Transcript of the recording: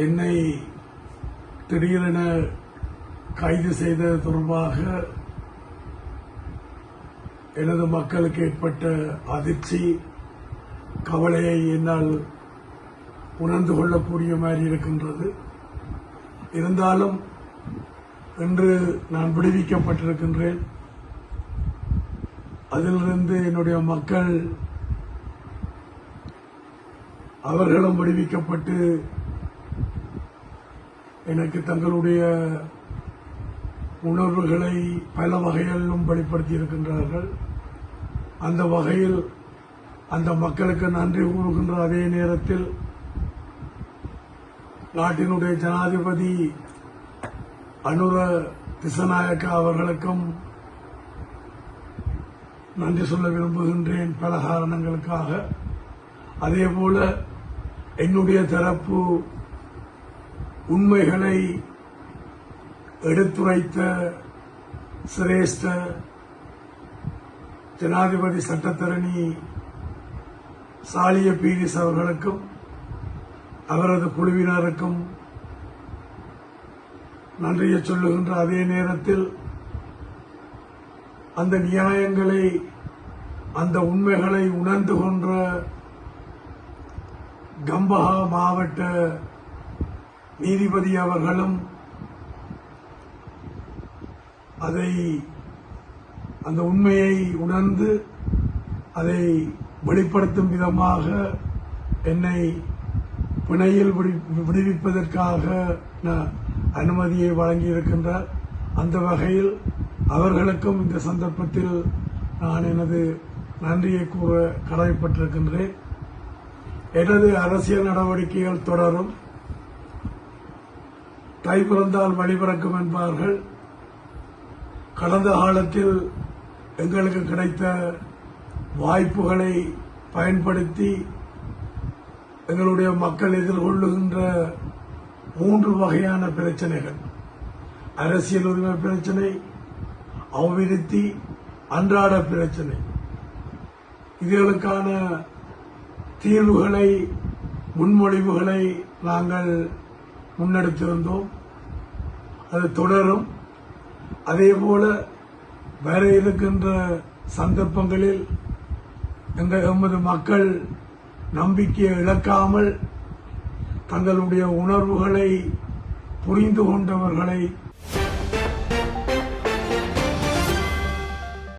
என்னை திடீரென கைது செய்தது தொடர்பாக எனது மக்களுக்கு ஏற்பட்ட அதிர்ச்சி, கவலையை என்னால் உணர்ந்து கொள்ளக்கூடிய மாதிரி இருக்கின்றது. இருந்தாலும் இன்று நான் விடுவிக்கப்பட்டிருக்கின்றேன். அதிலிருந்து என்னுடைய மக்கள் அவர்களும் விடுவிக்கப்பட்டு எனக்கு தங்களுடைய உணர்வுகளை பல வகைகளிலும் வெளிப்படுத்தி இருக்கின்றார்கள். அந்த வகையில் அந்த மக்களுக்கு நன்றி கூறுகின்ற அதே நேரத்தில் நாட்டினுடைய ஜனாதிபதி அனுர திசநாயக்கா அவர்களுக்கும் நன்றி சொல்ல விரும்புகின்றேன் பல காரணங்களுக்காக. அதேபோல என்னுடைய தரப்பு உண்மைகளை எடுத்துரைத்த சிரேஷ்ட ஜனாதிபதி சட்டத்தரணி சாலிய பீரிஸ் அவர்களுக்கும் அவரது குழுவினருக்கும் நன்றியை சொல்லுகின்ற அதே நேரத்தில் அந்த நியாயங்களை, அந்த உண்மைகளை உணர்ந்து கொன்ற கம்பஹா மாவட்ட நீதிபதி அவர்களும் அந்த உண்மையை உணர்ந்து அதை வெளிப்படுத்தும் விதமாக என்னை பிணையில் விடுவிப்பதற்காக அனுமதியை வழங்கியிருக்கின்றார். அந்த வகையில் அவர்களுக்கும் இந்த சந்தர்ப்பத்தில் நான் எனது நன்றியை கூற கடமைப்பட்டிருக்கின்றேன். எனது அரசியல் நடவடிக்கைகள் தொடரும். தை பிறந்தால் வழி பிறக்கும் என்பார்கள். கடந்த காலத்தில் எங்களுக்கு கிடைத்த வாய்ப்புகளை பயன்படுத்தி எங்களுடைய மக்கள் எதிர்கொள்ளுகின்ற 3 வகையான பிரச்சனைகள், அரசியல் உரிமை பிரச்சனை, அபிவிருத்தி, அன்றாட பிரச்சனை, இதுகளுக்கான தீர்வுகளை, முன்மொழிவுகளை நாங்கள் முன்னெடுத்திருந்தோம். அது தொடரும். அதேபோல வர இருக்கின்ற சந்தர்ப்பங்களில் எமது மக்கள் நம்பிக்கையை இழக்காமல் தங்களுடைய உணர்வுகளை புரிந்து கொண்டவர்களை